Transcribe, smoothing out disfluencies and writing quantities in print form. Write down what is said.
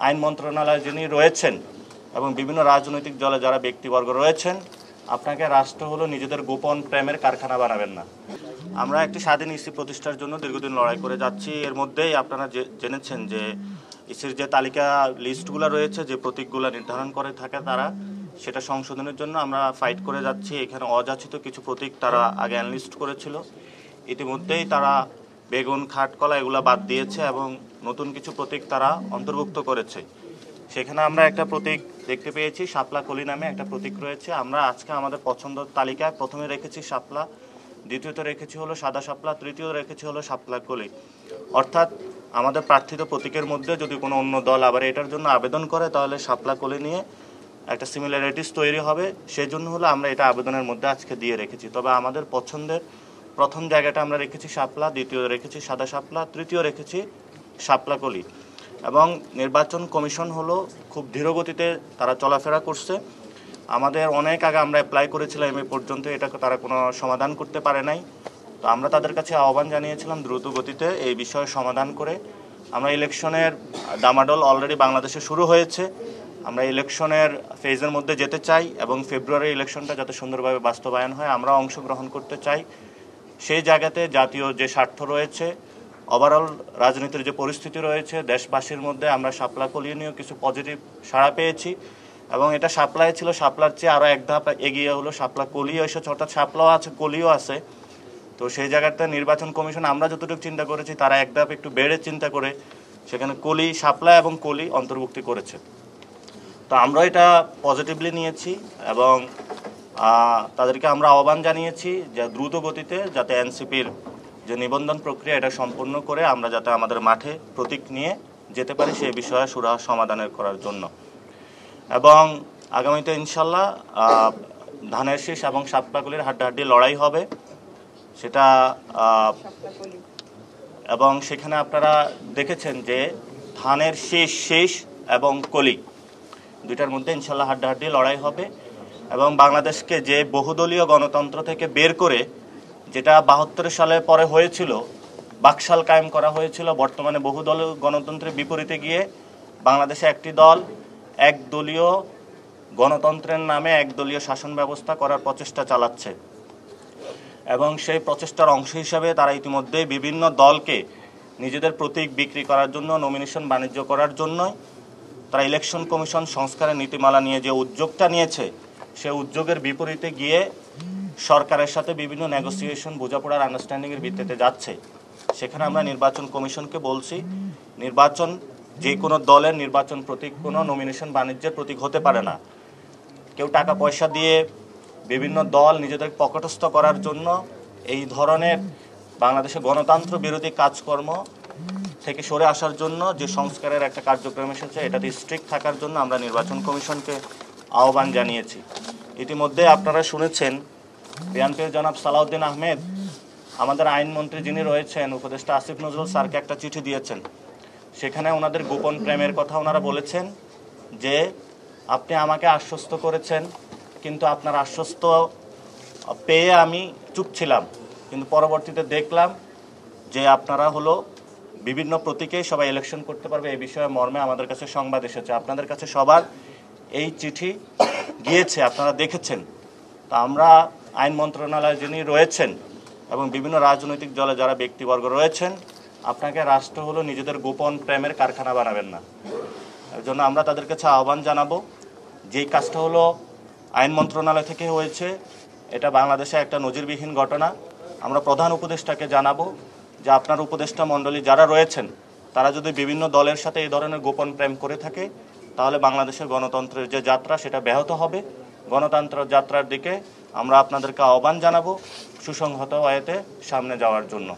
আইন মন্ত্রণালয়ে যিনি রয়েছেন এবং বিভিন্ন রাজনৈতিক দলে যারা ব্যক্তিবর্গ রয়েছেন, আপনাকে রাষ্ট্র হলো নিজেদের গোপন প্রেমের কারখানা বানাবেন না। আমরা একটি স্বাধীন ইসি প্রতিষ্ঠার জন্য দীর্ঘদিন লড়াই করে যাচ্ছি। এর মধ্যেই আপনারা জেনেছেন যে ইসির যে তালিকা লিস্টগুলো রয়েছে, যে প্রতীকগুলো নির্ধারণ করে থাকে তারা, সেটা সংশোধনের জন্য আমরা ফাইট করে যাচ্ছি। এখানে অযাচিত কিছু প্রতীক তারা আগে অ্যানলিস্ট করেছিল, ইতিমধ্যেই তারা বেগুন, খাটকলা এগুলো বাদ দিয়েছে এবং নতুন কিছু প্রতীক তারা অন্তর্ভুক্ত করেছে। সেখানে আমরা একটা প্রতীক দেখতে পেয়েছি, শাপলা কলি নামে একটা প্রতীক রয়েছে। আমরা আজকে আমাদের পছন্দের তালিকায় প্রথমে রেখেছি শাপলা, দ্বিতীয়ত রেখেছি হলো সাদা শাপলা, তৃতীয় রেখেছি হলো শাপলা কলি। অর্থাৎ আমাদের প্রার্থিত প্রতীকের মধ্যে যদি কোনো অন্য দল আবার এটার জন্য আবেদন করে, তাহলে শাপলা কলি নিয়ে একটা সিমিলারিটিস তৈরি হবে। সেই জন্য হলো আমরা এটা আবেদনের মধ্যে আজকে দিয়ে রেখেছি। তবে আমাদের পছন্দের প্রথম জায়গাটা আমরা রেখেছি শাপলা, দ্বিতীয় রেখেছি সাদা শাপলা, তৃতীয় রেখেছি শাপলা কলি। এবং নির্বাচন কমিশন হলো খুব ধীরগতিতে তারা চলাফেরা করছে। আমাদের অনেক আগে আমরা অ্যাপ্লাই করেছিলাম, এ পর্যন্ত এটা তারা কোনো সমাধান করতে পারে নাই। তো আমরা তাদের কাছে আহ্বান জানিয়েছিলাম দ্রুত গতিতে এই বিষয়ে সমাধান করে। আমরা ইলেকশনের দামাডল অলরেডি বাংলাদেশে শুরু হয়েছে। আমরা ইলেকশনের ফেজের মধ্যে যেতে চাই এবং ফেব্রুয়ারি ইলেকশনটা যাতে সুন্দরভাবে বাস্তবায়ন হয় আমরা অংশগ্রহণ করতে চাই। সেই জায়গাতে জাতীয় যে স্বার্থ রয়েছে, ওভারঅল রাজনীতির যে পরিস্থিতি রয়েছে দেশবাসীর মধ্যে, আমরা শাপলা কলি নিয়েও কিছু পজিটিভ সাড়া পেয়েছি এবং এটা শাপলায় ছিল, শাপলার চেয়ে আরও এক ধাপ এগিয়ে হলো শাপলা কলিও এসেছে, অর্থাৎ শাপলাও আছে কলিও আছে। তো সেই জায়গাতে নির্বাচন কমিশন আমরা যতটুকু চিন্তা করেছি তারা এক ধাপ একটু বেড়ে চিন্তা করে সেখানে কলি, শাপলা এবং কলি অন্তর্ভুক্তি করেছে। তো আমরা এটা পজিটিভলি নিয়েছি এবং তাদেরকে আমরা আহ্বান জানিয়েছি যে দ্রুত গতিতে যাতে এনসিপির যে নিবন্ধন প্রক্রিয়া এটা সম্পূর্ণ করে আমরা যাতে আমাদের মাঠে প্রতীক নিয়ে যেতে পারি সেই বিষয়ে সুরাহা সমাধানের করার জন্য। এবং আগামীতে ইনশাল্লাহ ধানের শীষ এবং শাপলাকলির হাড্ডাহাড্ডি লড়াই হবে সেটা। এবং সেখানে আপনারা দেখেছেন যে ধানের শীষ এবং কলি দুইটার মধ্যে ইনশাল্লাহ হাড্ডাহাড্ডি লড়াই হবে। এবং বাংলাদেশকে যে বহুদলীয় গণতন্ত্র থেকে বের করে, যেটা 72 সালে পরে হয়েছিল, বাকশাল কায়েম করা হয়েছিল, বর্তমানে বহুদলীয় গণতন্ত্রের বিপরীতে গিয়ে বাংলাদেশে একটি দল একদলীয় গণতন্ত্রের নামে একদলীয় শাসন ব্যবস্থা করার প্রচেষ্টা চালাচ্ছে। এবং সেই প্রচেষ্টার অংশ হিসাবে তারা ইতিমধ্যে বিভিন্ন দলকে নিজেদের প্রতীক বিক্রি করার জন্য, নমিনেশন বাণিজ্য করার জন্য তারা ইলেকশন কমিশন সংস্কারের নীতিমালা নিয়ে যে উদ্যোগটা নিয়েছে, সে উদ্যোগের বিপরীতে গিয়ে সরকারের সাথে বিভিন্ন নেগোসিয়েশন, বোঝাপড়ার আন্ডারস্ট্যান্ডিংয়ের ভিত্তিতে যাচ্ছে। সেখানে আমরা নির্বাচন কমিশনকে বলছি, নির্বাচন যে কোনো দলের নির্বাচন প্রতীক কোনো নমিনেশন বাণিজ্যের প্রতীক হতে পারে না। কেউ টাকা পয়সা দিয়ে বিভিন্ন দল নিজেদের পকেটস্থ করার জন্য এই ধরনের বাংলাদেশে গণতন্ত্র বিরোধী কাজকর্ম থেকে সরে আসার জন্য যে সংস্কারের একটা কার্যক্রম এসেছে, এটাতে স্ট্রিক্ট থাকার জন্য আমরা নির্বাচন কমিশনকে আহ্বান জানিয়েছি। ইতিমধ্যে আপনারা শুনেছেন বিএনপির জনাব সালাউদ্দিন আহমেদ আমাদের আইনমন্ত্রী যিনি রয়েছেন, উপদেষ্টা আসিফ নজরুল স্যারকে একটা চিঠি দিয়েছেন। সেখানে ওনাদের গোপন প্রেমের কথা ওনারা বলেছেন যে আপনি আমাকে আশ্বস্ত করেছেন, কিন্তু আপনার আশ্বস্ত পেয়ে আমি চুপ ছিলাম, কিন্তু পরবর্তীতে দেখলাম যে আপনারা হলো বিভিন্ন প্রতীকেই সবাই ইলেকশন করতে পারবে, এই বিষয়ে মর্মে আমাদের কাছে সংবাদ এসেছে। আপনাদের কাছে সবার এই চিঠি গিয়েছে, আপনারা দেখেছেন। তা আমরা আইন মন্ত্রণালয়ে যিনি রয়েছেন এবং বিভিন্ন রাজনৈতিক দলে যারা ব্যক্তিবর্গ রয়েছেন, আপনাকে রাষ্ট্র হলো নিজেদের গোপন প্রেমের কারখানা বানাবেন না। এর জন্য আমরা তাদের কাছে আহ্বান জানাবো, যেই কাজটা হলো আইন মন্ত্রণালয় থেকে হয়েছে, এটা বাংলাদেশে একটা নজিরবিহীন ঘটনা। আমরা প্রধান উপদেষ্টাকে জানাবো যে আপনার উপদেষ্টা মণ্ডলী যারা রয়েছেন তারা যদি বিভিন্ন দলের সাথে এই ধরনের গোপন প্রেম করে থাকে, তাহলে বাংলাদেশের গণতন্ত্রের যে যাত্রা সেটা ব্যাহত হবে। গণতন্ত্রের যাত্রার দিকে আমরা আপনাদেরকে আহ্বান জানাবো সুসংহত ওয়েতে সামনে যাওয়ার জন্য।